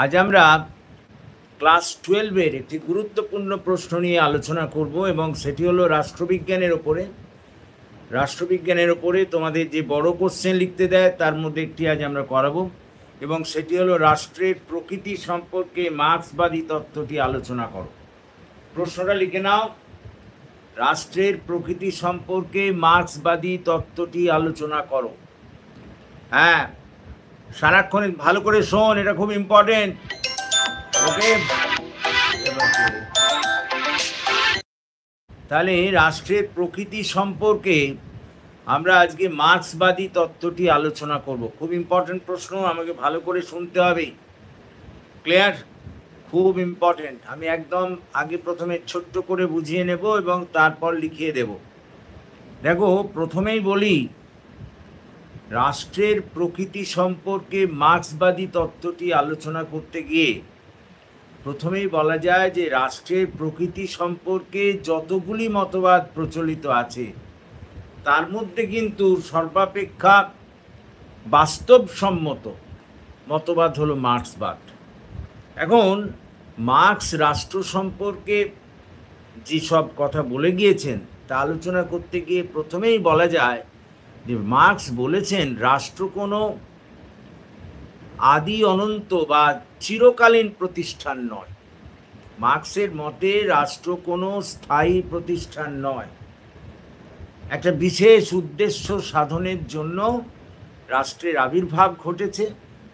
আজ আমরা ক্লাস 12-এর একটি গুরুত্বপূর্ণ প্রশ্ন নিয়ে আলোচনা করব এবং সেটি হলো রাষ্ট্রবিজ্ঞানের ওপরে তোমাদের যে বড় কোশ্চেন লিখতে দেয় তার মধ্যে একটি আজ আমরা করাবো এবং সেটি হলো রাষ্ট্রের প্রকৃতি সম্পর্কে মার্ক্সবাদী তত্ত্বটি আলোচনা করো। প্রশ্নটা লিখে নাও, রাষ্ট্রের প্রকৃতি সম্পর্কে মার্ক্সবাদী তত্ত্বটি আলোচনা করো। হ্যাঁ, সারাক্ষণ ভালো করে শোন, এটা খুব ইম্পর্টেন্ট। ওকে, তাহলে রাষ্ট্রের প্রকৃতি সম্পর্কে আমরা আজকে মার্ক্সবাদী তত্ত্বটি আলোচনা করব। খুব ইম্পর্টেন্ট প্রশ্ন, আমাকে ভালো করে শুনতে হবে। ক্লিয়ার? খুব ইম্পর্টেন্ট। আমি একদম আগে প্রথমে ছোট্ট করে বুঝিয়ে নেব এবং তারপর লিখিয়ে দেব। দেখো, প্রথমেই বলি, রাষ্ট্রের প্রকৃতি সম্পর্কে মার্ক্সবাদী তত্ত্বটি আলোচনা করতে গিয়ে প্রথমেই বলা যায় যে রাষ্ট্রের প্রকৃতি সম্পর্কে যতগুলি মতবাদ প্রচলিত আছে তার মধ্যে কিন্তু সর্বাপেক্ষা বাস্তবসম্মত মতবাদ হলো মার্ক্সবাদ। এখন মার্ক্স রাষ্ট্র সম্পর্কে যেসব কথা বলে গিয়েছেন তা আলোচনা করতে গিয়ে প্রথমেই বলা যায় যে মার্ক্স বলেছেন রাষ্ট্র কোনো আদি অনন্ত বা চিরকালীন প্রতিষ্ঠান নয়। মার্ক্সের মতে রাষ্ট্র কোনো স্থায়ী প্রতিষ্ঠান নয়, একটা বিশেষ উদ্দেশ্য সাধনের জন্য রাষ্ট্রের আবির্ভাব ঘটেছে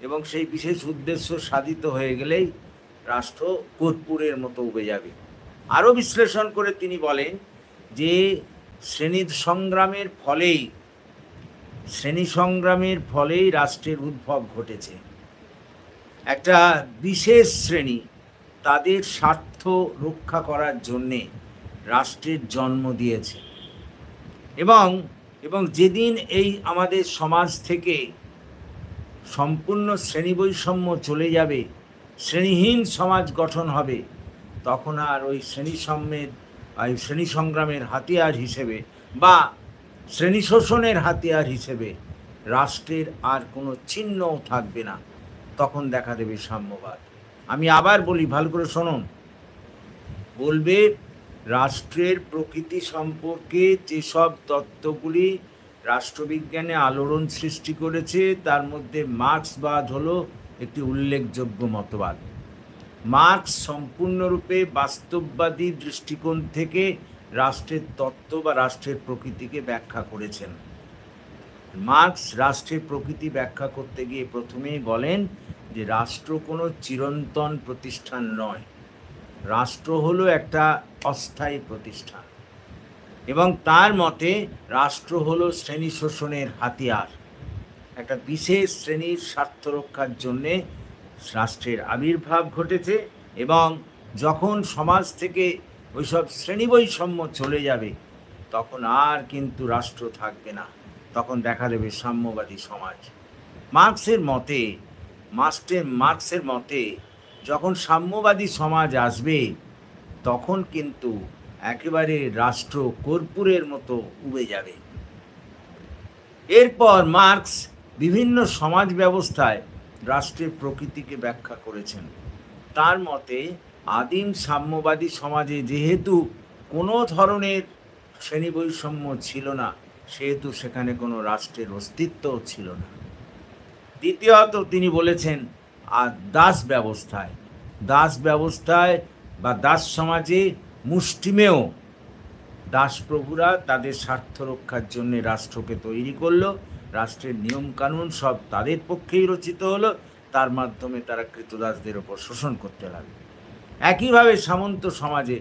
এবং সেই বিশেষ উদ্দেশ্য সাধিত হয়ে গেলেই রাষ্ট্র কর্পূরের মতো উবে যাবে। আরও বিশ্লেষণ করে তিনি বলেন যে শ্রেণী সংগ্রামের ফলেই রাষ্ট্রের উদ্ভব ঘটেছে। একটা বিশেষ শ্রেণী তাদের স্বার্থ রক্ষা করার জন্যে রাষ্ট্রের জন্ম দিয়েছে এবং যেদিন এই আমাদের সমাজ থেকে সম্পূর্ণ শ্রেণী বৈষম্য চলে যাবে, শ্রেণীহীন সমাজ গঠন হবে, তখন আর ওই শ্রেণী সংগ্রামের হাতিয়ার হিসেবে বা শ্রেণী শোষণের হাতিয়ার হিসেবে রাষ্ট্রের আর কোনো চিহ্নও থাকবে না। তখন দেখা দেবে সাম্যবাদ। আমি আবার বলি, ভালো করে শুনুন। বলবে রাষ্ট্রের প্রকৃতি সম্পর্কে যেসব তত্ত্বগুলি রাষ্ট্রবিজ্ঞানে আলোড়ন সৃষ্টি করেছে তার মধ্যে মার্ক্সবাদ হলো একটি উল্লেখযোগ্য মতবাদ। মার্ক্স সম্পূর্ণরূপে বাস্তববাদী দৃষ্টিকোণ থেকে রাষ্ট্রের তত্ত্ব বা রাষ্ট্রের প্রকৃতিকে ব্যাখ্যা করেছেন। মার্ক্স রাষ্ট্রের প্রকৃতি ব্যাখ্যা করতে গিয়ে প্রথমেই বলেন যে রাষ্ট্র কোনো চিরন্তন প্রতিষ্ঠান নয়, রাষ্ট্র হলো একটা অস্থায়ী প্রতিষ্ঠান এবং তার মতে রাষ্ট্র হলো শ্রেণী শোষণের হাতিয়ার। একটা বিশেষ শ্রেণীর স্বার্থ রক্ষার জন্যে রাষ্ট্রের আবির্ভাব ঘটেছে এবং যখন সমাজ থেকে ওইসব শ্রেণী বৈষম্য চলে যাবে তখন আর কিন্তু রাষ্ট্র থাকবে না, তখন দেখা দেবে সাম্যবাদী সমাজ। মার্ক্সের মতে যখন সাম্যবাদী সমাজ আসবে তখন কিন্তু একেবারে রাষ্ট্র কর্পূরের মতো উবে যাবে। এরপর মার্ক্স বিভিন্ন সমাজ ব্যবস্থায় রাষ্ট্রের প্রকৃতিকে ব্যাখ্যা করেছেন। তার মতে আদিম সাম্যবাদী সমাজে যেহেতু কোনো ধরনের শ্রেণী বৈষম্য ছিল না, সেহেতু সেখানে কোনো রাষ্ট্রের অস্তিত্বও ছিল না। দ্বিতীয়ত তিনি বলেছেন দাস ব্যবস্থায় বা দাস সমাজে মুষ্টিমেয় দাসপ্রভুরা তাদের স্বার্থ রক্ষার জন্য রাষ্ট্রকে তৈরি করলো, রাষ্ট্রের নিয়মকানুন সব তাদের পক্ষেই রচিত হলো, তার মাধ্যমে তারা কৃতদাসদের ওপর শোষণ করতে লাগলো। একইভাবে সামন্ত সমাজে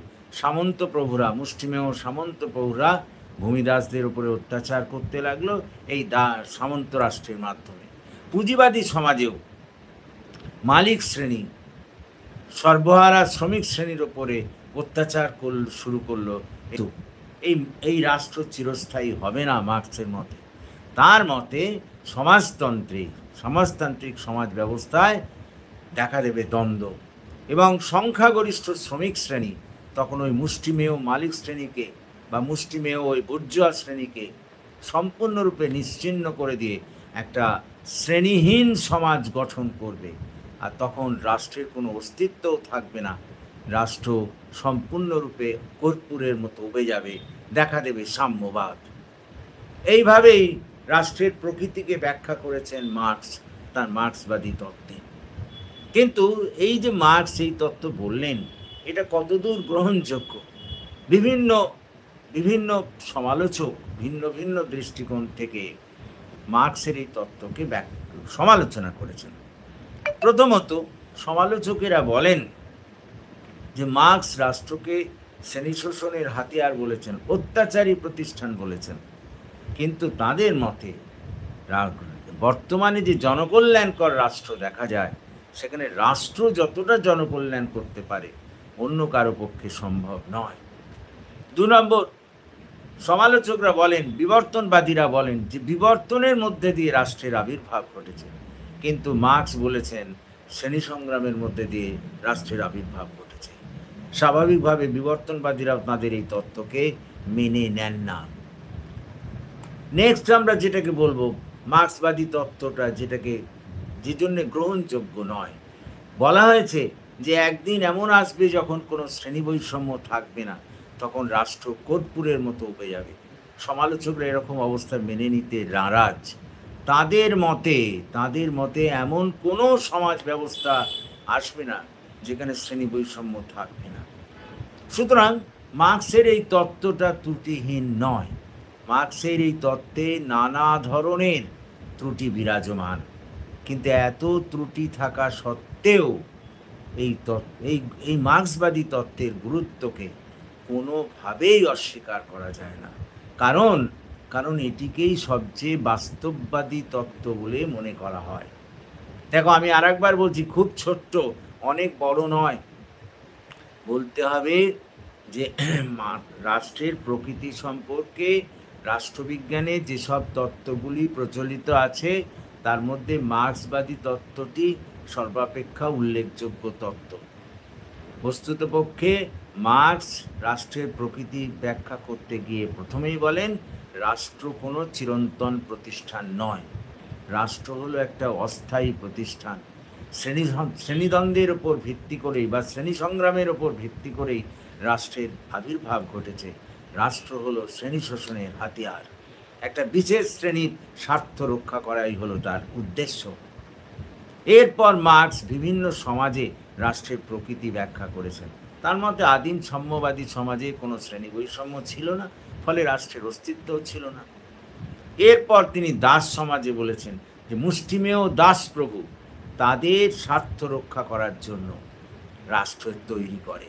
মুষ্টিমেয় সামন্ত প্রভুরা ভূমিদাসদের উপরে অত্যাচার করতে লাগলো এই সামন্ত রাষ্ট্রের মাধ্যমে। পুঁজিবাদী সমাজেও মালিক শ্রেণী সর্বহারা শ্রমিক শ্রেণীর ওপরে অত্যাচার শুরু করলো। এই রাষ্ট্র চিরস্থায়ী হবে না মার্ক্সের মতে। তার মতে সমাজতান্ত্রিক সমাজ ব্যবস্থায় দেখা দেবে দ্বন্দ্ব এবং সংখ্যাগরিষ্ঠ শ্রমিক শ্রেণী তখন ওই মুষ্টিমেয় মালিক শ্রেণীকে বা মুষ্টিমেয় ওই বুর্জোয়া শ্রেণীকে সম্পূর্ণরূপে নিশ্চিহ্ন করে দিয়ে একটা শ্রেণীহীন সমাজ গঠন করবে, আর তখন রাষ্ট্রের কোনো অস্তিত্বও থাকবে না। রাষ্ট্র সম্পূর্ণরূপে কর্পূরের মতো উবে যাবে, দেখা দেবে সাম্যবাদ। এইভাবেই রাষ্ট্রের প্রকৃতিকে ব্যাখ্যা করেছেন মার্কস তার মার্ক্সবাদী তত্ত্বে। কিন্তু এই যে মার্কস এই তত্ত্ব বললেন, এটা কতদূর গ্রহণযোগ্য? বিভিন্ন বিভিন্ন সমালোচক ভিন্ন ভিন্ন দৃষ্টিকোণ থেকে মার্কসের এই তত্ত্বকে সমালোচনা করেছেন। প্রথমত, সমালোচকেরা বলেন যে মার্কস রাষ্ট্রকে শ্রেণী শোষণের হাতিয়ার বলেছেন, অত্যাচারী প্রতিষ্ঠান বলেছেন। কিন্তু তাদের মতে বর্তমানে যে জনকল্যাণকর রাষ্ট্র দেখা যায়, সেখানে রাষ্ট্র যতটা জনকল্যাণ করতে পারে অন্য কারো পক্ষে সম্ভব নয়। 2 নম্বর, সমালোচকরা বলেন, বিবর্তনবাদীরা বলেন যে বিবর্তনের মধ্যে দিয়ে রাষ্ট্রের আবির্ভাব ঘটেছে, কিন্তু মার্কস বলেছেন শ্রেণী সংগ্রামের মধ্যে দিয়ে রাষ্ট্রের আবির্ভাব ঘটেছে। স্বাভাবিকভাবে বিবর্তনবাদীরাও তাদের এই তত্ত্বকে মেনে নেন না। নেক্সট আমরা যেটাকে বলবো, মার্ক্সবাদী তত্ত্বটা যে জন্য গ্রহণযোগ্য নয়, বলা হয়েছে যে একদিন এমন আসবে যখন কোনো শ্রেণী বৈষম্য থাকবে না, তখন রাষ্ট্র কর্পূরের মতো উবে যাবে। সমালোচকরা এরকম অবস্থা মেনে নিতে নারাজ। তাদের মতে এমন কোনো সমাজ ব্যবস্থা আসবে না যেখানে শ্রেণী বৈষম্য থাকবে না। সুতরাং মার্ক্সের এই তত্ত্বটা ত্রুটিহীন নয়। মার্ক্সের এই তত্ত্বে নানা ধরনের ত্রুটি বিরাজমান, কিন্তু এত ত্রুটি থাকা সত্ত্বেও এই মার্ক্সবাদী তত্ত্বের গুরুত্বকে কোনোভাবেই অস্বীকার করা যায় না, কারণ এটিকেই সবচেয়ে বাস্তববাদী তত্ত্ব বলে মনে করা হয়। দেখো, আমি আরেকবার বলছি, খুব ছোট্ট, অনেক বড় নয়। বলতে হবে যে রাষ্ট্রের প্রকৃতি সম্পর্কে রাষ্ট্রবিজ্ঞানে যেসব তত্ত্বগুলি প্রচলিত আছে, তার মধ্যে মার্ক্সবাদী তত্ত্বটি সর্বাপেক্ষা উল্লেখযোগ্য তত্ত্ব। বস্তুতপক্ষে মার্ক্স রাষ্ট্রের প্রকৃতি ব্যাখ্যা করতে গিয়ে প্রথমেই বলেন, রাষ্ট্র কোনো চিরন্তন প্রতিষ্ঠান নয়, রাষ্ট্র হলো একটা অস্থায়ী প্রতিষ্ঠান। শ্রেণীদ্বন্দ্বের ওপর ভিত্তি করেই বা শ্রেণী সংগ্রামের ওপর ভিত্তি করেই রাষ্ট্রের আবির্ভাব ঘটেছে। রাষ্ট্র হলো শ্রেণী শোষণের হাতিয়ার, একটা বিশেষ শ্রেণীর স্বার্থ রক্ষা করাই হলো তার উদ্দেশ্য। এরপর মার্ক্স বিভিন্ন সমাজে রাষ্ট্রের প্রকৃতি ব্যাখ্যা করেছেন। তার মতে আদিম সাম্যবাদী সমাজে কোনো শ্রেণী বৈষম্য ছিল না, ফলে রাষ্ট্রের অস্তিত্বও ছিল না। এরপর তিনি দাস সমাজে বলেছেন যে মুষ্টিমেয় দাস প্রভু তাদের স্বার্থ রক্ষা করার জন্য রাষ্ট্র তৈরি করে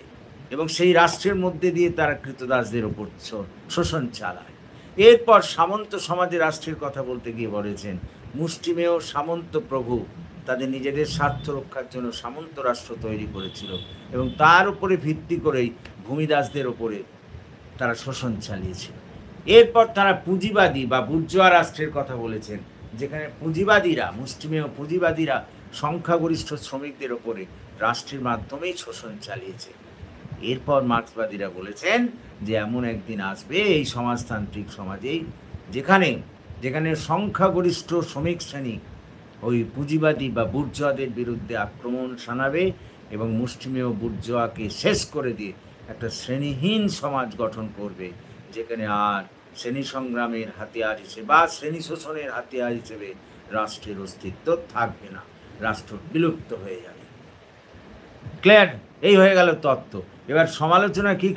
এবং সেই রাষ্ট্রের মধ্যে দিয়ে তারা কৃতদাসদের ওপর শোষণ চালায়। এরপর সামন্ত সমাজে রাষ্ট্রের কথা বলতে গিয়ে বলেছেন মুষ্টিমেয় সামন্ত প্রভু তাদের নিজেদের স্বার্থ রক্ষার জন্য সামন্ত রাষ্ট্র তৈরি করেছিল এবং তার উপরে ভিত্তি করেই ভূমিদাসদের ওপরে তারা শোষণ চালিয়েছিল। এরপর তারা পুঁজিবাদী বা বুর্জোয়া রাষ্ট্রের কথা বলেছেন, যেখানে পুঁজিবাদীরা, মুষ্টিমেয় পুঁজিবাদীরা সংখ্যাগরিষ্ঠ শ্রমিকদের ওপরে রাষ্ট্রের মাধ্যমেই শোষণ চালিয়েছে। এরপর মার্ক্সবাদীরা বলেছেন যে এমন একদিন আসবে এই সমাজতান্ত্রিক সমাজেই যেখানে সংখ্যাগরিষ্ঠ শ্রমিক শ্রেণী ওই পুঁজিবাদী বা বুর্জোয়াদের বিরুদ্ধে আক্রমণ শানাবে এবং মুষ্টিমেয় বুর্জোয়াকে শেষ করে দিয়ে একটা শ্রেণীহীন সমাজ গঠন করবে, যেখানে আর শ্রেণী সংগ্রামের হাতিয়ার হিসেবে বা শ্রেণী শোষণের হাতিয়ার হিসেবে রাষ্ট্রের অস্তিত্ব থাকবে না, রাষ্ট্র বিলুপ্ত হয়ে যাবে। ক্লিয়ার? এই হয়ে গেল তত্ত্ব। এবার সমালোচনা কি?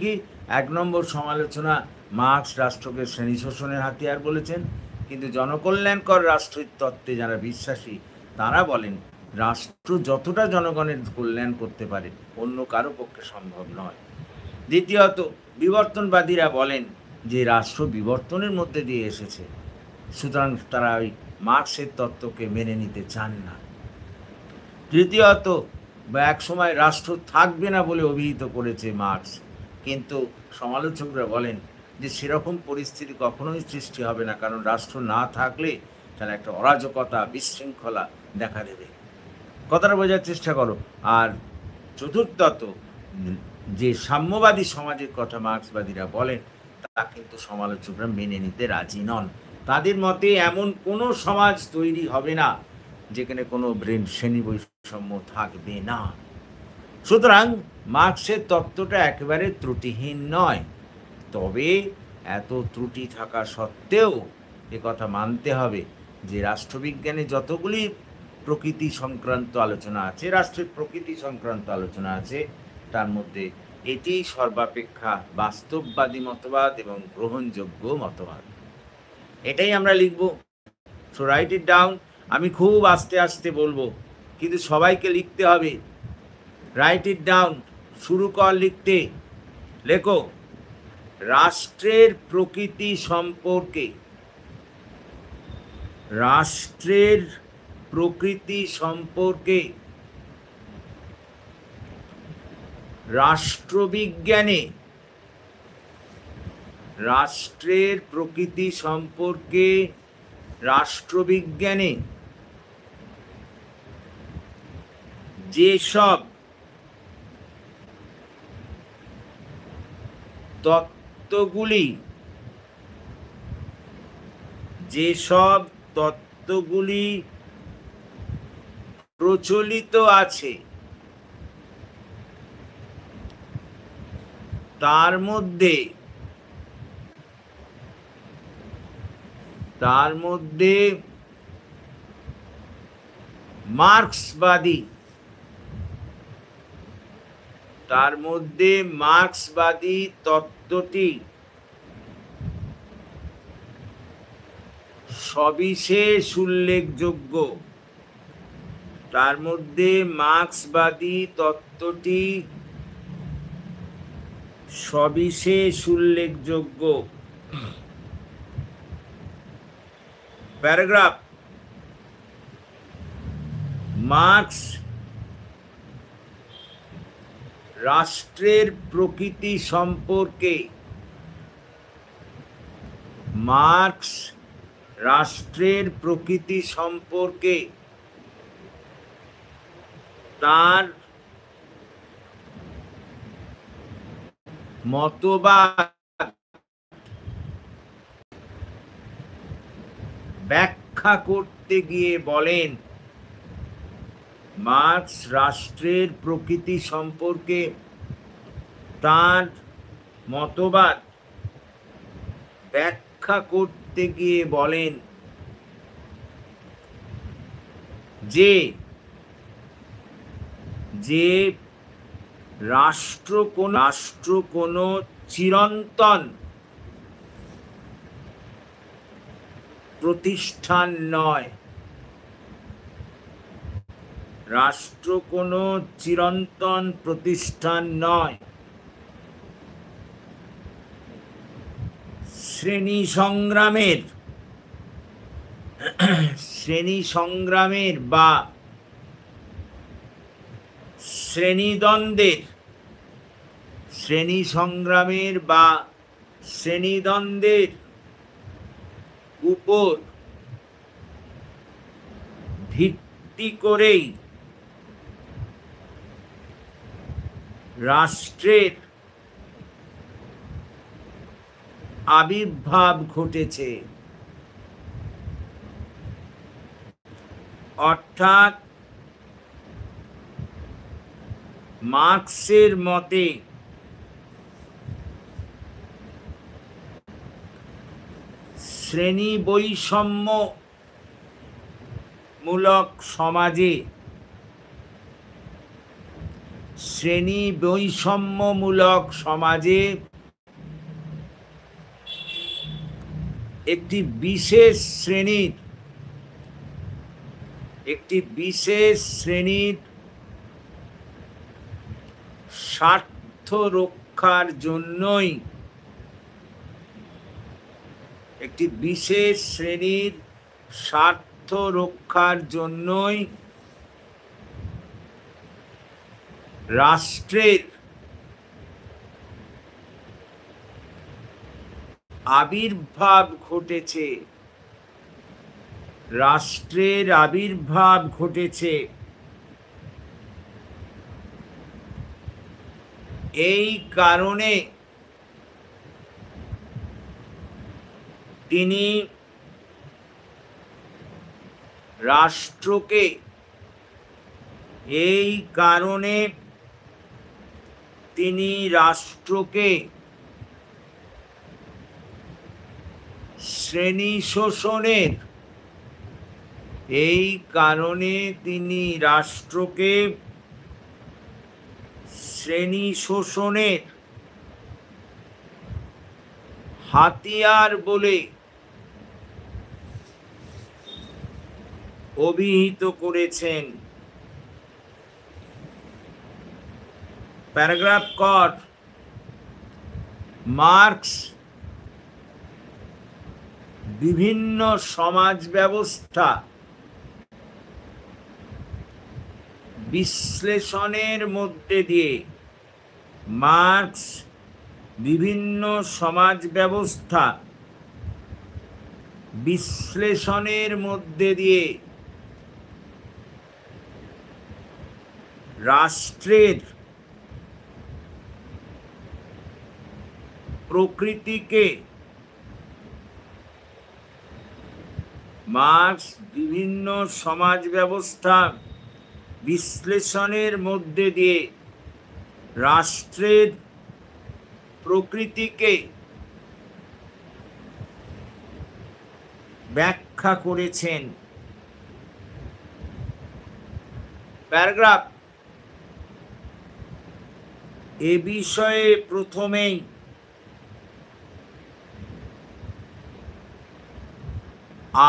1 নম্বর সমালোচনা, মার্ক্স রাষ্ট্রকে শ্রেণী শোষণের হাতিয়ার বলেছেন, কিন্তু জনকল্যাণকর রাষ্ট্রের তত্ত্বে যারা বিশ্বাসী তারা বলেন রাষ্ট্র যতটা জনগণের কল্যাণ করতে পারে অন্য কারো পক্ষে সম্ভব নয়। দ্বিতীয়ত, বিবর্তনবাদীরা বলেন যে রাষ্ট্র বিবর্তনের মধ্যে দিয়ে এসেছে, সুতরাং তারা ওই মার্ক্সের তত্ত্বকে মেনে নিতে চান না। তৃতীয়ত, এক সময় রাষ্ট্র থাকবে না বলে অভিহিত করেছে মার্ক্স, কিন্তু সমালোচকরা বলেন যে সেরকম পরিস্থিতি কখনোই সৃষ্টি হবে না, কারণ রাষ্ট্র না থাকলে তাহলে একটা অরাজকতা, বিশৃঙ্খলা দেখা দেবে। কথাটা বোঝার চেষ্টা করো। আর চতুর্থত, যে সাম্যবাদী সমাজের কথা মার্ক্সবাদীরা বলেন তা কিন্তু সমালোচকরা মেনে নিতে রাজি নন। তাদের মতে এমন কোনো সমাজ তৈরি হবে না যেখানে কোনো শ্রেণী বৈষম্য থাকবে না। সুতরাং মার্ক্সের তত্ত্বটা একেবারে ত্রুটিহীন নয়, তবে এত ত্রুটি থাকা সত্ত্বেও একথা মানতে হবে যে রাষ্ট্রবিজ্ঞানে যতগুলি প্রকৃতি সংক্রান্ত আলোচনা আছে, রাষ্ট্রের প্রকৃতি সংক্রান্ত আলোচনা আছে, তার মধ্যে এটি সর্বাপেক্ষা বাস্তববাদী মতবাদ এবং গ্রহণযোগ্য মতবাদ। এটাই আমরা লিখব। So right it down. আমি খুব আস্তে আস্তে বলবো, কিন্তু সবাইকে লিখতে হবে। Right it down. শুরু কর লিখতে। লেখো, রাষ্ট্রের প্রকৃতি সম্পর্কে, রাষ্ট্রের প্রকৃতি সম্পর্কে রাষ্ট্রবিজ্ঞানে, রাষ্ট্রের প্রকৃতি সম্পর্কে রাষ্ট্রবিজ্ঞানে যেসব তত্ত্বগুলি, যেসব তত্ত্বগুলি প্রচলিত আছে তার মধ্যে মার্ক্সবাদী, তার মধ্যে মার্ক্সবাদী তত্ত্বটি সবিশেষ উল্লেখযোগ্য, তার মধ্যে মার্ক্সবাদী তত্ত্বটি সবিশেষ উল্লেখযোগ্য। প্যারাগ্রাফ। মার্ক্স রাষ্ট্রের প্রকৃতি সম্পর্কে, মার্ক্স রাষ্ট্রের প্রকৃতি সম্পর্কে তার মতবাদ ব্যাখ্যা করতে গিয়ে বলেন, মার্ক্স রাষ্ট্রের প্রকৃতি সম্পর্কে তার মতবাদ ব্যাখ্যা করতে গিয়ে বলেন যে রাষ্ট্র কোনো চিরন্তন প্রতিষ্ঠান নয়, রাষ্ট্র কোনো চিরন্তন প্রতিষ্ঠান নয়। শ্রেণী সংগ্রামের বা শ্রেণীদ্বন্দ্বের উপর ভিত্তি করেই রাষ্ট্রের আবির্ভাব ঘটেছে। অর্থাৎ মার্ক্সের মতে শ্রেণী বৈষম্যমূলক সমাজে একটি বিশেষ শ্রেণীর স্বার্থ রক্ষার জন্যই, একটি বিশেষ শ্রেণীর স্বার্থ রক্ষার জন্যই রাষ্ট্রের আবির্ভাব ঘটেছে, রাষ্ট্রের আবির্ভাব ঘটেছে। এই কারণে তিনি রাষ্ট্রকে। এই কারণে তিনি রাষ্ট্রকে শ্রেণী শোষণের হাতিয়ার বলে অভিহিত করেছেন। প্যারাগ্রাফ কর। মার্কস বিভিন্ন সমাজ ব্যবস্থা বিশ্লেষণের মধ্যে দিয়ে রাষ্ট্রের প্রকৃতিকে মার্কস বিভিন্ন সমাজ ব্যবস্থা বিশ্লেষণের মধ্যে দিয়ে রাষ্ট্রের প্রকৃতিকে ব্যাখ্যা করেছেন। প্যারাগ্রাফ। এ বিষয়ে প্রথমেই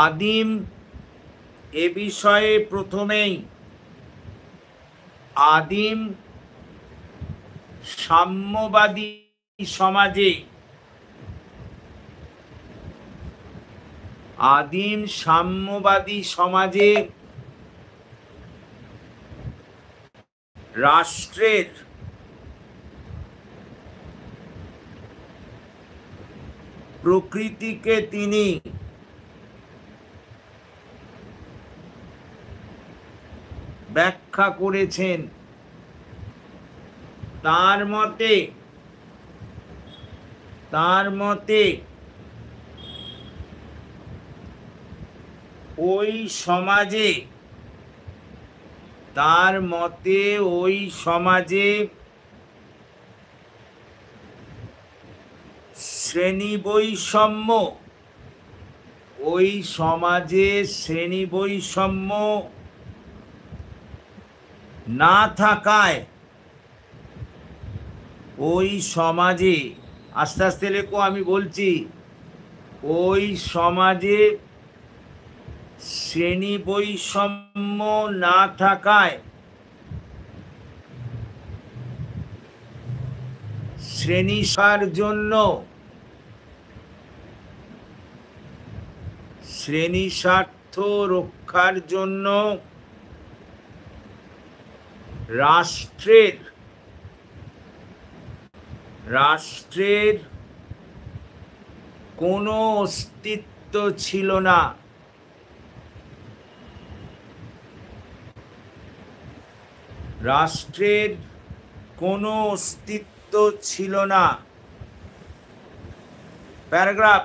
আদিম সাম্যবাদী সমাজে রাষ্ট্রের প্রকৃতিকে তিনি ব্যাখ্যা করেছেন। তার মতে ওই সমাজে শ্রেণী বৈষম্য না থাকায় ওই সমাজে, আস্তে আস্তে লেখো, আমি বলছি, ওই সমাজে শ্রেণী বৈষম্য না থাকায় শ্রেণী স্বার্থ রক্ষার জন্য রাষ্ট্রের কোনো অস্তিত্ব ছিল না। প্যারাগ্রাফ।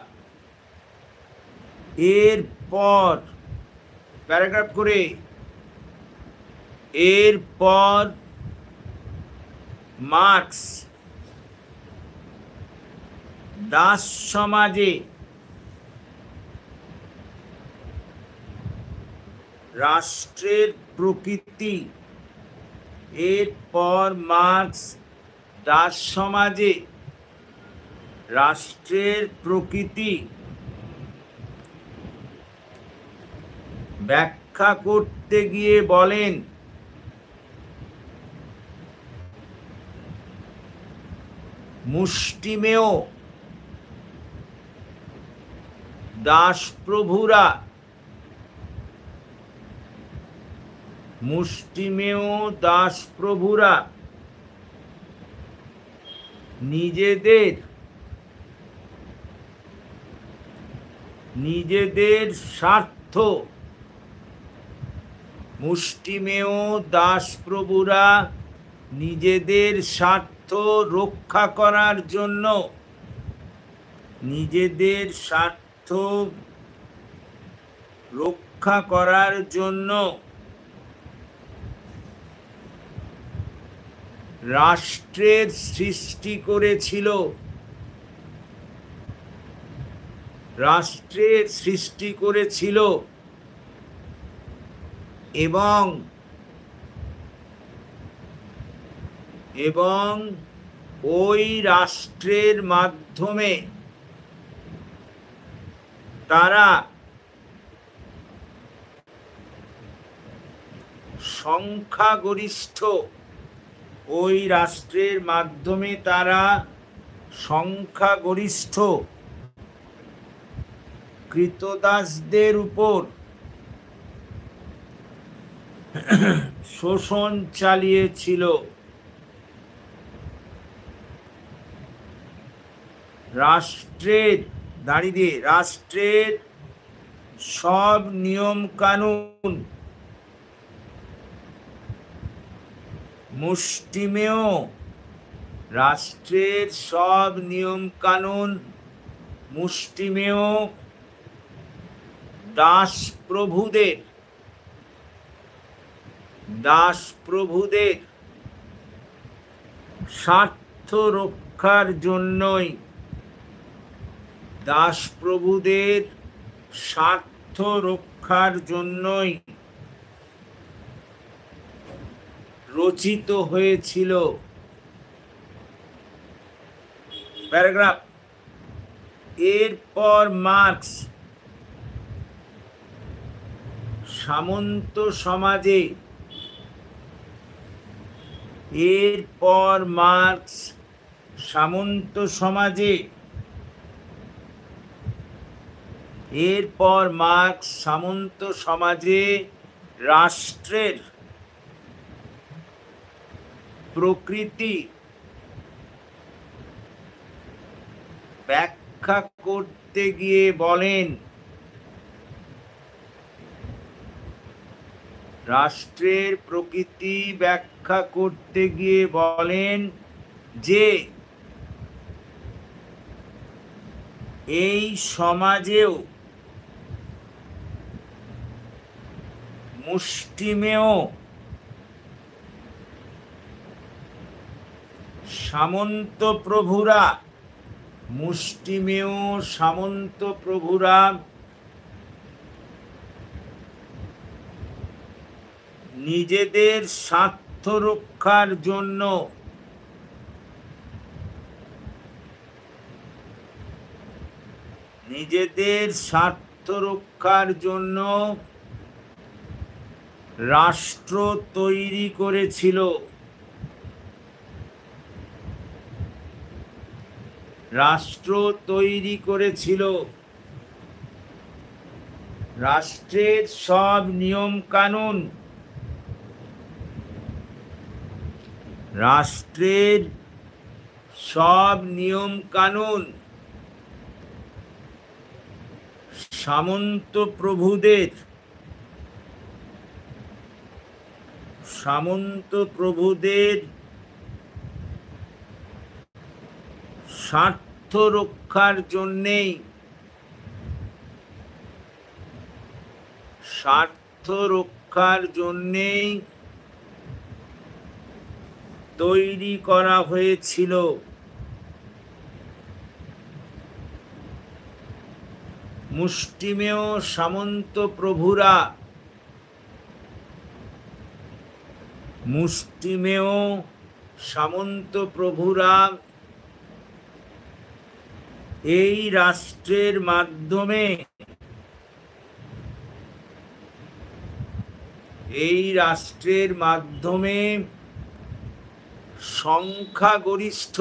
এরপর মার্কস দাস সমাজে রাষ্ট্রের প্রকৃতি ব্যাখ্যা করতে গিয়ে বলেন, মুষ্টিমেয় দাসপ্রভুরা নিজেদের স্বার্থ রক্ষা করার জন্য রক্ষা করার জন্য রাষ্ট্রের সৃষ্টি করেছিল, রাষ্ট্রের সৃষ্টি করেছিল এবং এবং ওই রাষ্ট্রের মাধ্যমে তারা সংখ্যাগরিষ্ঠ, ওই রাষ্ট্রের মাধ্যমে তারা সংখ্যাগরিষ্ঠ কৃতদাসদের উপর শোষণ চালিয়েছিল। রাষ্ট্রের রাষ্ট্রের সব নিয়ম কানুন মুষ্টিমেয়, রাষ্ট্রের সব নিয়ম কানুন মুষ্টিমেয় দাসপ্রভুদের স্বার্থ রক্ষার জন্যই, দাসপ্রভুদের স্বার্থ রক্ষার জন্যই রচিত হয়েছিল। প্যারাগ্রাফ। এরপর মার্কস সামন্ত সমাজে রাষ্ট্রের প্রকৃতি ব্যাখ্যা করতে গিয়ে বলেন, রাষ্ট্রের প্রকৃতি ব্যাখ্যা করতে গিয়ে বলেন যে এই সমাজেও মুষ্টিমেয় সামন্তপ্রভুরা নিজেদের স্বার্থ রক্ষার জন্য রাষ্ট্র তৈরি করেছিল। রাষ্ট্রের সব নিয়ম কানুন সামন্তপ্রভুদের স্বার্থ রক্ষার জন্যেই তৈরি করা হয়েছিল। মুষ্টিমেয় সামন্তপ্রভুরা এই রাষ্ট্রের মাধ্যমে সংখ্যাগরিষ্ঠ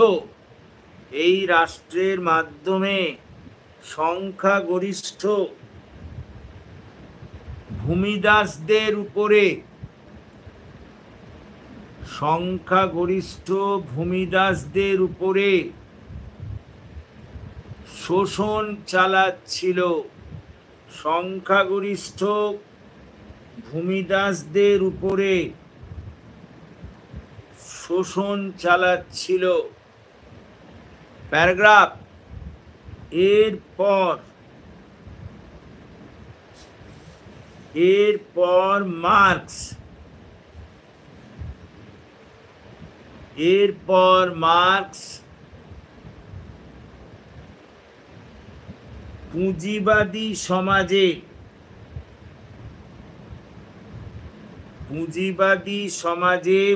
ভূমিদাসদের উপরে শোষণ চালাচ্ছিল। সংখ্যাগরিষ্ঠ ভূমিদাসদের উপরে শোষণ চালাচ্ছিল। প্যারাগ্রাফ। এরপর এরপর মার্কস পুঁজিবাদী সমাজে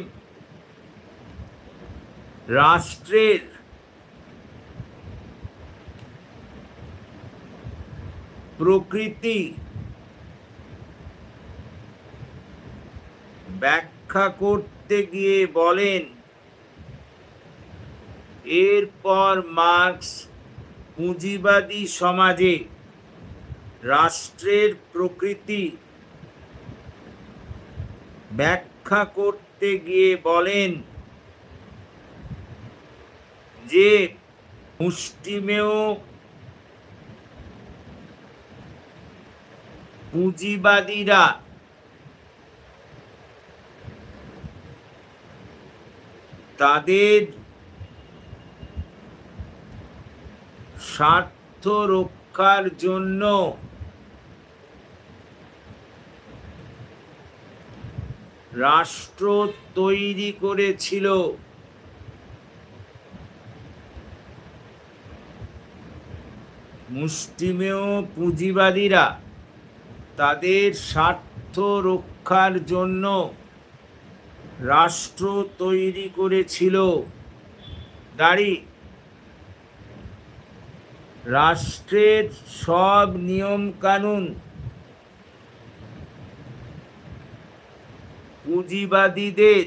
রাষ্ট্রের প্রকৃতি ব্যাখ্যা করতে গিয়ে বলেন, এরপর মার্কস পুঁজিবাদী সমাজে রাষ্ট্রের প্রকৃতি ব্যাখ্যা করতে গিয়ে বলেন যে মুষ্টিমেয় পুঁজিবাদীরা তাদের স্বার্থ রক্ষার জন্য রাষ্ট্র তৈরি করেছিল। মুষ্টিমেয় পুঁজিবাদীরা তাদের স্বার্থ রক্ষার জন্য রাষ্ট্র তৈরি করেছিল। রাষ্ট্রের সব নিয়ম কানুন পুঁজিবাদীদের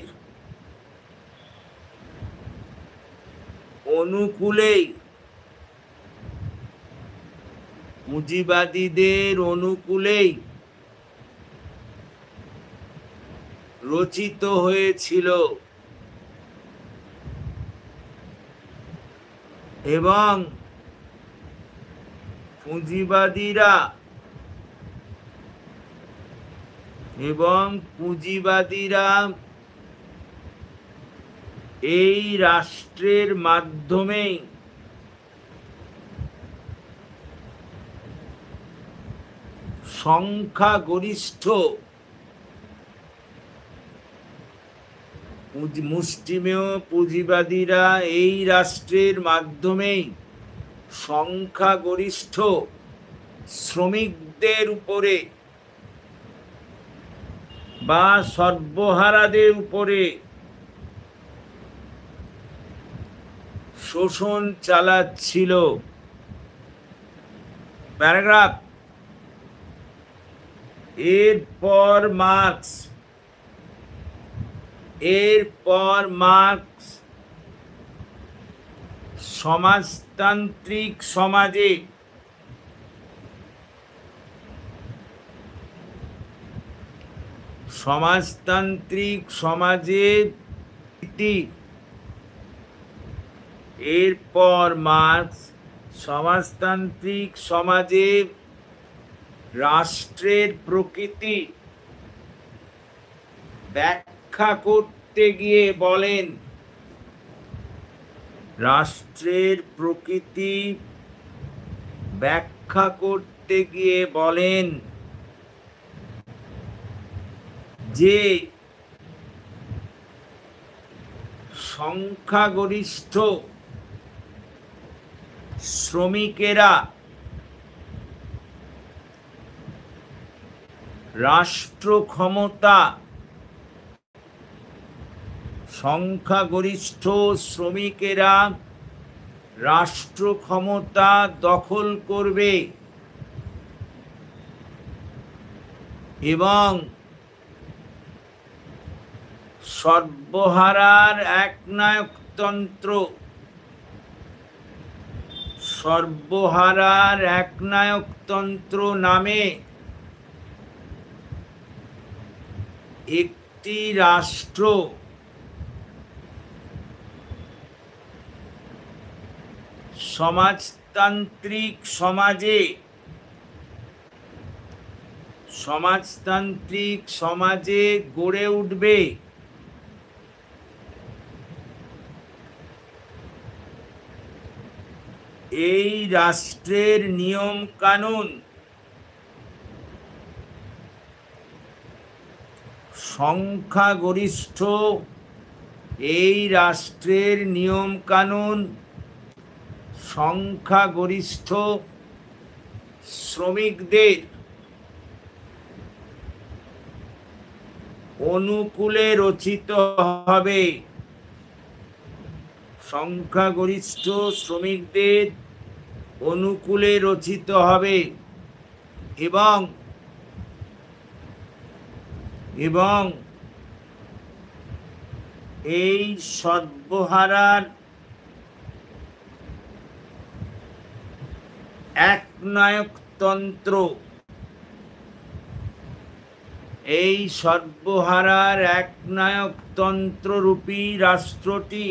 অনুকূলেই রচিত হয়েছিল এবং পুঁজিবাদীরা এই রাষ্ট্রের মাধ্যমেই সংখ্যাগরিষ্ঠ মুষ্টিমেয় পুঁজিবাদীরা এই রাষ্ট্রের মাধ্যমেই সংখ্যাগরিষ্ঠ শ্রমিকদের উপরে বা সর্বহারাদের উপরে শোষণ চালাচ্ছিল। প্যারাগ্রাফ। এরপর মার্কস সমাজতান্ত্রিক সমাজে রাষ্ট্রের প্রকৃতি ব্যাখ্যা করতে গিয়ে বলেন যে সংখ্যাগরিষ্ঠ শ্রমিকেরা রাষ্ট্র ক্ষমতা দখল করবে এবং সর্বহারার একনায়কতন্ত্র নামে একটি রাষ্ট্র সমাজতান্ত্রিক সমাজে গড়ে উঠবে। এই রাষ্ট্রের নিয়ম কানুন সংখ্যাগরিষ্ঠ এই রাষ্ট্রের নিয়ম কানুন সংখ্যাগরিষ্ঠ শ্রমিকদের অনুকূলে রচিত হবে। সংখ্যাগরিষ্ঠ শ্রমিকদের অনুকূলে রচিত হবে এবং এবং এই সর্বহারার একনায়কতন্ত্র এই সর্বহারার একনায়কতন্ত্ররূপী রাষ্ট্রটি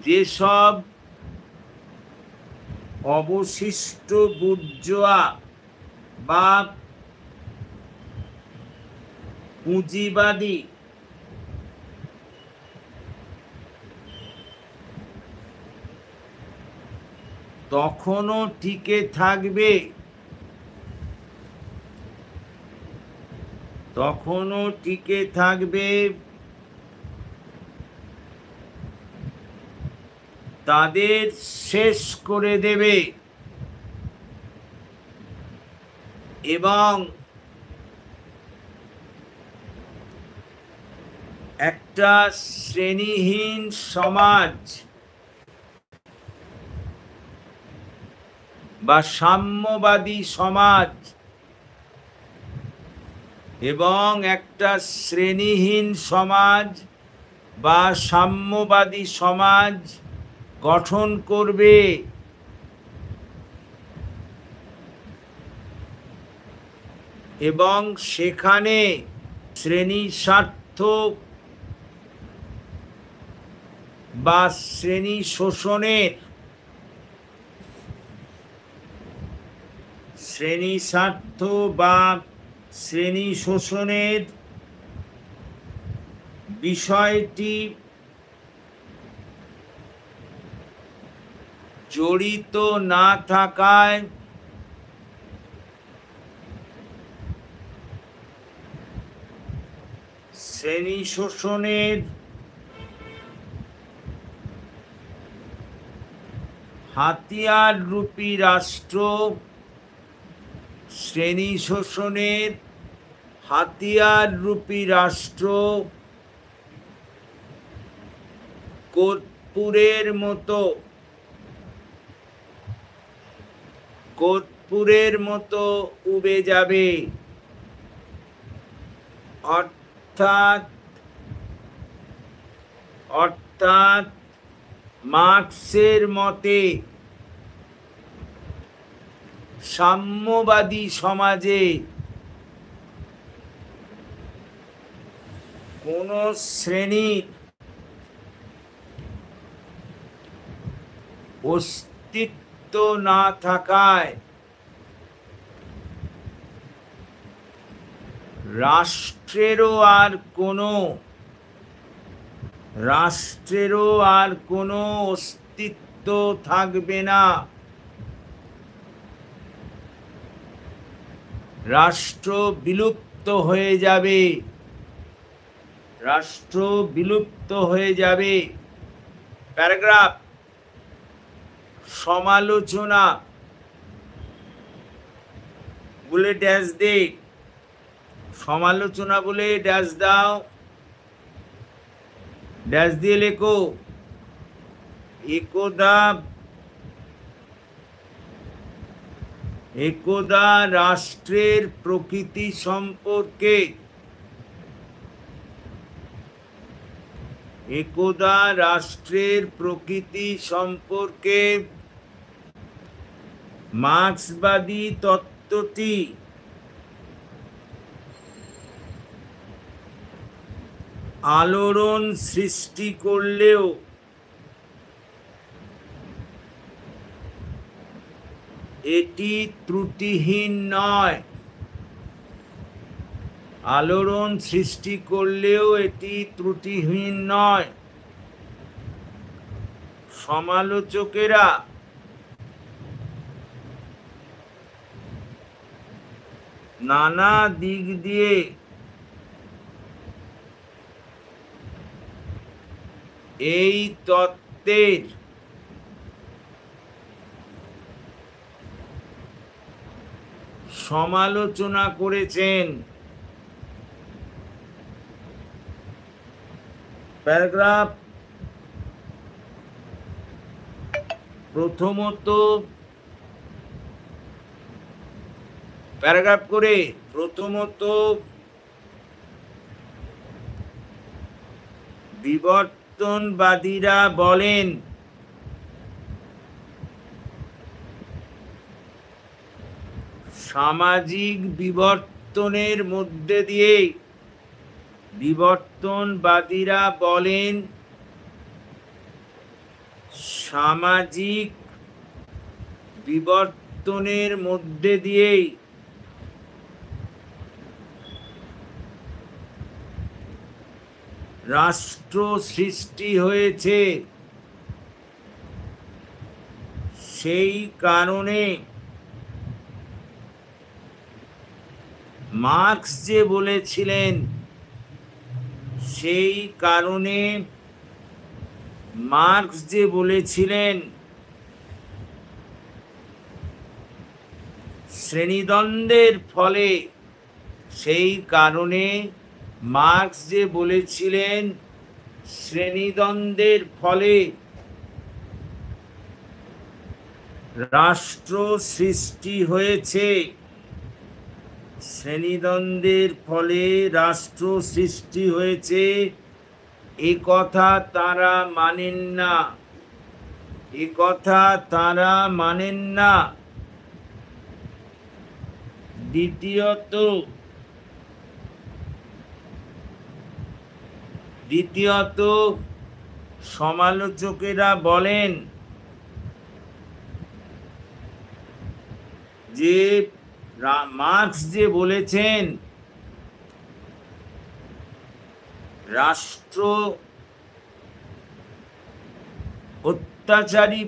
যেসব অবশিষ্ট বুর্জোয়া বা পুঁজিবাদী তখনও টিকে থাকবে, তাদের শেষ করে দেবে এবং একটা শ্রেণীহীন সমাজ বা সাম্যবাদী সমাজ এবং একটা শ্রেণীহীন সমাজ বা সাম্যবাদী সমাজ গঠন করবে এবং সেখানে শ্রেণী স্বার্থ বা শ্রেণী শোষণের শ্রেণী স্বার্থ বা শ্রেণী শোষণের বিষয়টি জড়িত না থাকায় শ্রেণী শোষণের হাতিয়ার রূপী রাষ্ট্র শ্রেণী শোষণের হাতিয়ার রূপী রাষ্ট্র কর্পূরের মতো উবে যাবে। অর্থাৎ মার্কসের মতে সাম্যবাদী সমাজে কোন শ্রেণীর অস্তিত্ব না থাকায় রাষ্ট্রেরও আর কোনো অস্তিত্ব থাকবে না। রাষ্ট্র বিলুপ্ত হয়ে যাবে। প্যারাগ্রাফ সমালোচনা বলে ড্যাশ দে, সমালোচনা বলে ড্যাশ দাও, ড্যাশ দিয়ে লেখো। একদা রাষ্ট্রের প্রকৃতি সম্পর্কে মার্ক্সবাদী তত্ত্বটি আলোড়ন সৃষ্টি করলেও এটি ত্রুটিহীন নয়। নানা দিক দিয়ে এই তত্ত্বের সমালোচনা করেছেন। প্যারাগ্রাফ প্রথমত বিবর্তনবাদীরা বলেন সামাজিক বিবর্তনের মধ্যে দিয়ে বিবর্তনবাদীরা বলেন সামাজিক বিবর্তনের মধ্যে দিয়েই রাষ্ট্র সৃষ্টি হয়েছে। সেই কারণে মার্কস যে বলেছিলেন, শ্রেণীদ্বন্দ্বের ফলে, সেই কারণে মার্কস যে বলেছিলেন শ্রেণীদ্বন্দ্বের ফলে রাষ্ট্র সৃষ্টি হয়েছে, শ্রেণীদ্বন্দ্বের ফলে রাষ্ট্র সৃষ্টি হয়েছে, এ কথা তারা মানেন না। দ্বিতীয়ত সমালোচকেরা বলেন যে মার্কস যে বলেছেন রাষ্ট্র অত্যাচারী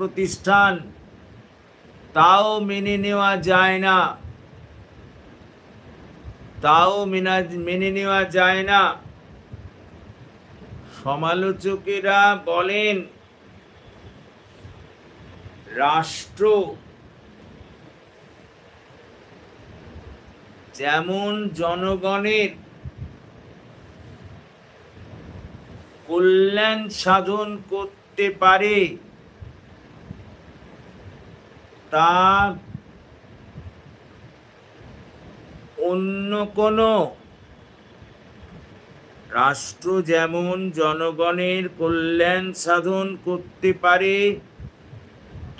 প্রতিষ্ঠান, তাও মেনে নেওয়া যায় না। সমালোচকেরা বলেন রাষ্ট্র যেমন জনগণের কল্যাণ সাধন করতে পারে, তা অন্য কোনো রাষ্ট্র যেমন জনগণের কল্যাণ সাধন করতে পারে,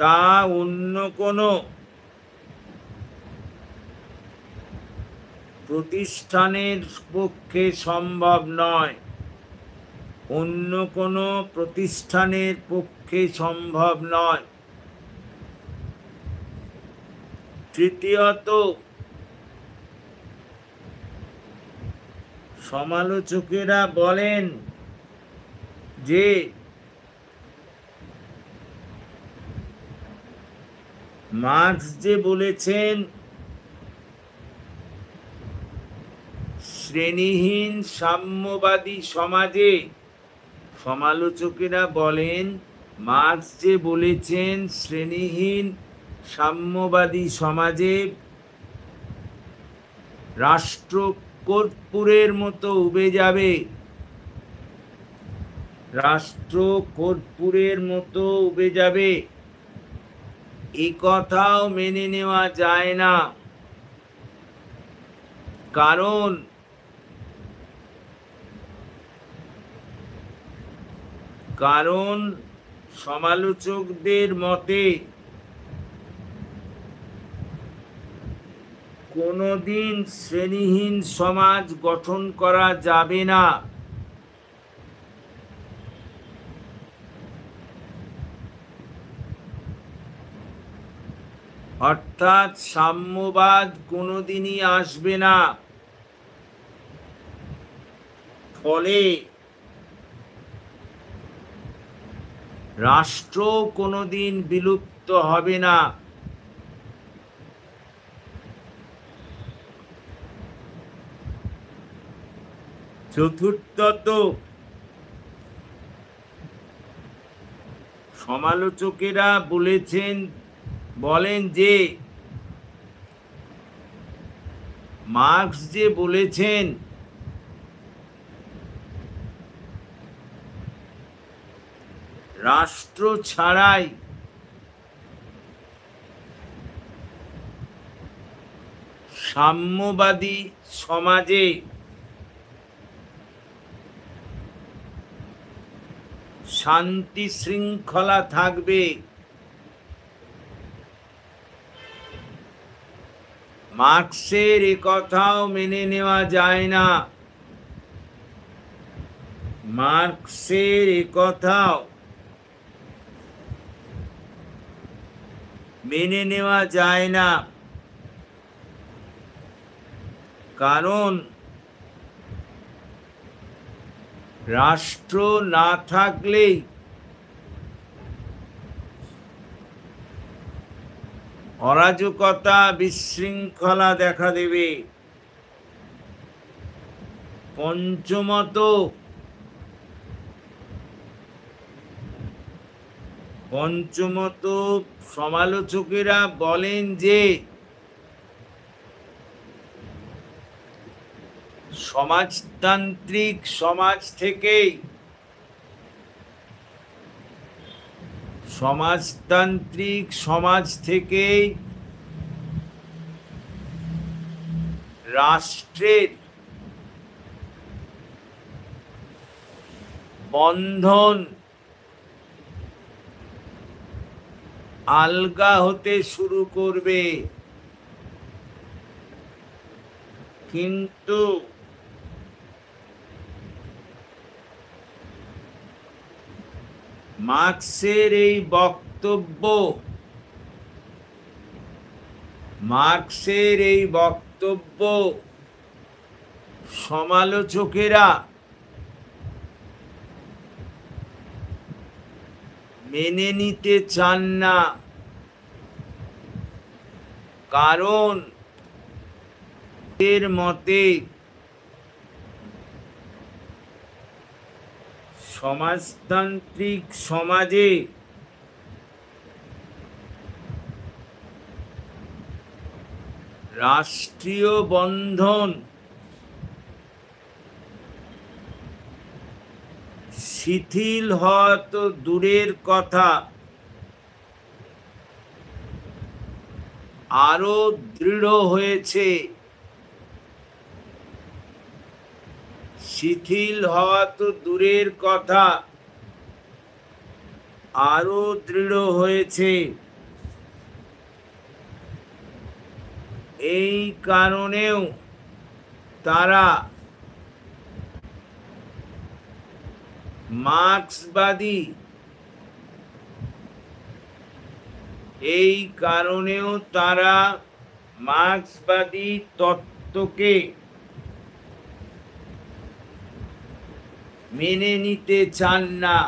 তা অন্য কোনো প্রতিষ্ঠানের পক্ষে সম্ভব নয়। তৃতীয়ত সমালোচকেরা বলেন যে মার্কস যে বলেছেন শ্রেণীহীন সাম্যবাদী সমাজে, সমালোচকেরা বলেন মার্কস যে বলেছেন শ্রেণীহীন সাম্যবাদী সমাজে রাষ্ট্র কর্পূরের মতো উবে যাবে, এই কথাও মেনে নেওয়া যায় না। কারণ সমালোচকদের মতে কোনোদিন শ্রেণীহীন সমাজ গঠন করা যাবে না। অর্থাৎ সাম্যবাদ কোনোদিনই আসবে না। ফলে রাষ্ট্র কোনোদিন বিলুপ্ত হবে না। চতুর্থত, সমালোচকেরা বলেন যে মার্কস যে বলেছেন রাষ্ট্র ছাড়াই সাম্যবাদী সমাজে শান্তি শৃঙ্খলা থাকবে। মার্কসের একথাও মেনে নেওয়া যায় না। মার্কসের একথাও মেনে নেওয়া যায় না, কারণ রাষ্ট্র না থাকলেই অরাজকতা বিশৃঙ্খলা দেখা দেবে। পঞ্চমত, সমালোচকেরা বলেন যে সমাজতান্ত্রিক সমাজ থেকেই রাষ্ট্রের বন্ধন আলগা হতে শুরু করবে। কিন্তু মার্কসের এই বক্তব্য সমালোচকেরা মেনে নিতে চান না, কারণ এর মতে সমাজতান্ত্রিক সমাজে রাষ্ট্রীয় বন্ধন শিথিল হওয়া তো দূরের কথা, আরো দৃঢ় হয়েছে। শিথিল হওয়া তো দূরের কথা, আরো দৃঢ় হয়েছে। এই কারণেও তারা মার্ক্সবাদী তত্ত্বকে মেনে নিতে চান না।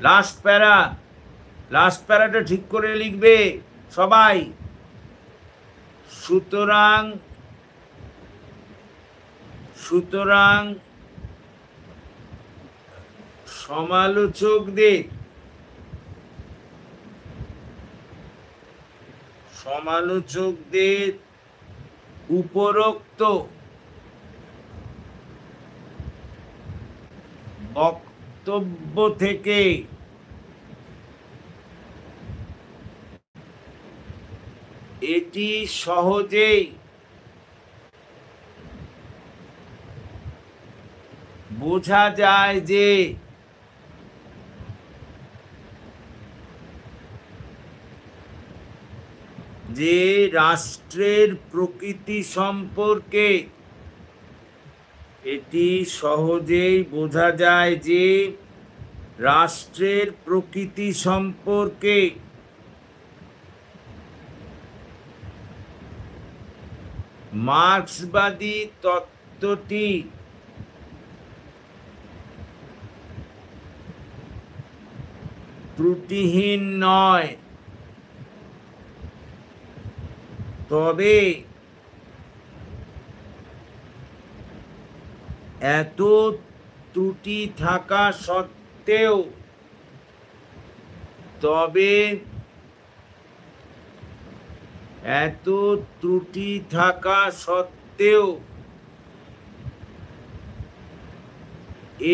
লাস্ট প্যারাটা ঠিক করে লিখবে সবাই। সুতরাং সমালোচকদের উপরোক্ত বক্তব্য থেকে এটি সহজেই বোঝা যায় যে রাষ্ট্রের প্রকৃতি সম্পর্কে মার্ক্সবাদী তত্ত্বটি ত্রুটিহীন নয়, তবে এত ত্রুটি থাকা সত্ত্বেও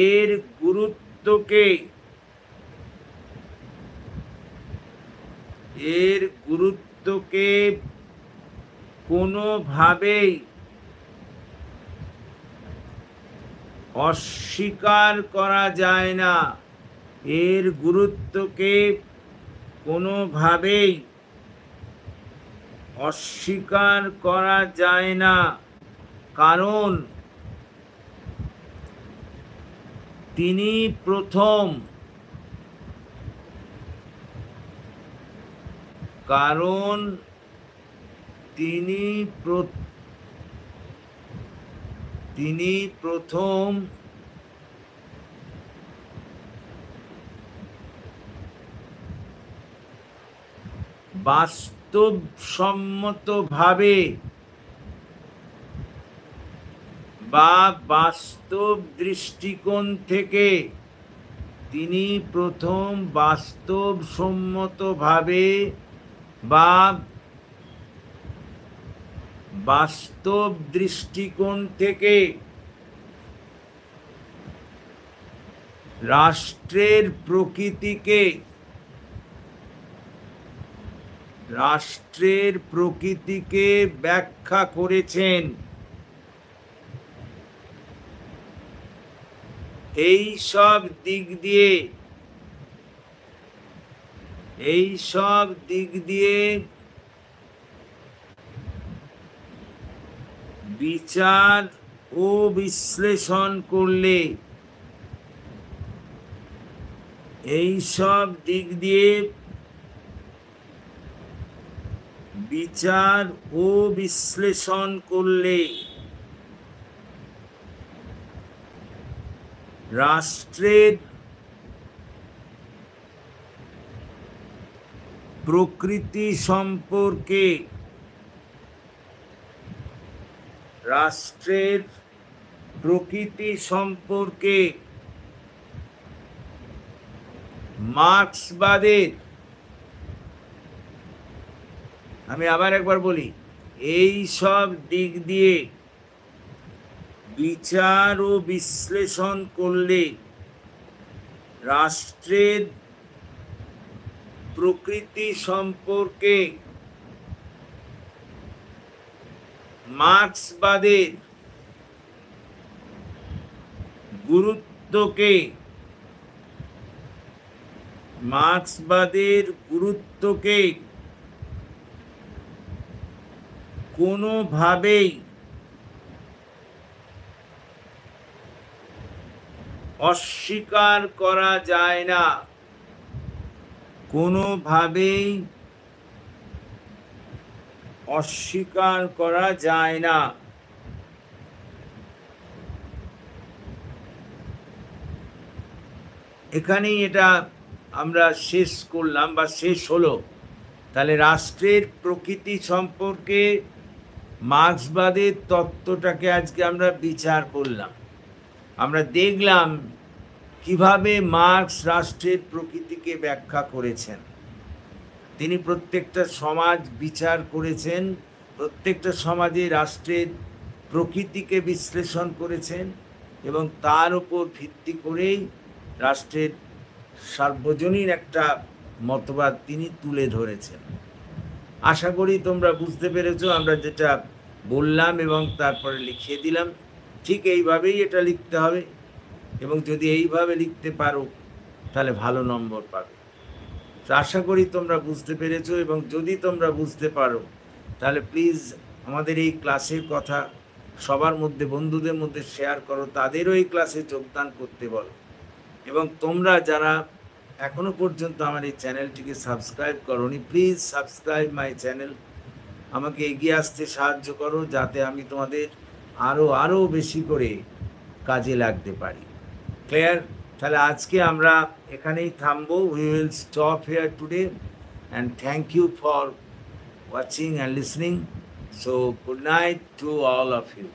এর গুরুত্বকে কোনোভাবেই অস্বীকার করা যায় না। এর গুরুত্বকে কোনোভাবেই অস্বীকার করা যায় না, কারণ তিনি প্রথম বাস্তবসম্মতভাবে বা বাস্তব দৃষ্টিকোণ থেকে রাষ্ট্রের প্রকৃতিকে ব্যাখ্যা করেছেন। এই সব দিক দিয়ে বিচার ও বিশ্লেষণ করলে রাষ্ট্রের প্রকৃতি সম্পর্কে মার্ক্সবাদের, আমি আবার একবার বলি, এই সব দিক দিয়ে বিচার ও বিশ্লেষণ করলে রাষ্ট্রের প্রকৃতি সম্পর্কে মার্ক্সবাদের গুরুত্বকে কোনোভাবেই অস্বীকার করা যায় না, এখানেই এটা আমরা শেষ করলাম বা শেষ হলো। তাহলে রাষ্ট্রের প্রকৃতি সম্পর্কে মার্ক্সবাদের তত্ত্বটাকে আজকে আমরা বিচার করলাম। আমরা দেখলাম কিভাবে মার্ক্স রাষ্ট্রের প্রকৃতিকে ব্যাখ্যা করেছেন। তিনি প্রত্যেকটা সমাজ বিচার করেছেন, প্রত্যেকটা সমাজে রাষ্ট্রের প্রকৃতিকে বিশ্লেষণ করেছেন এবং তার উপর ভিত্তি করেই রাষ্ট্রের সার্বজনীন একটা মতবাদ তিনি তুলে ধরেছেন। আশা করি তোমরা বুঝতে পেরেছো আমরা যেটা বললাম এবং তারপরে লিখিয়ে দিলাম। ঠিক এইভাবেই এটা লিখতে হবে এবং যদি এইভাবে লিখতে পারো তাহলে ভালো নম্বর পাবে। তো আশা করি তোমরা বুঝতে পেরেছো এবং যদি তোমরা বুঝতে পারো তাহলে প্লিজ আমাদের এই ক্লাসের কথা সবার মধ্যে, বন্ধুদের মধ্যে শেয়ার করো, তাদেরও এই ক্লাসে যোগদান করতে বলো। এবং তোমরা যারা এখনো পর্যন্ত আমার এই চ্যানেলটিকে সাবস্ক্রাইব করোনি, প্লিজ সাবস্ক্রাইব মাই চ্যানেল। আমাকে এগিয়ে আসতে সাহায্য করো যাতে আমি তোমাদের আরও বেশি করে কাজে লাগতে পারি। ক্লিয়ার? তাহলে আজকে আমরা এখানেই থামবো। We will stop here today and thank you for watching and listening. So good night to all of you.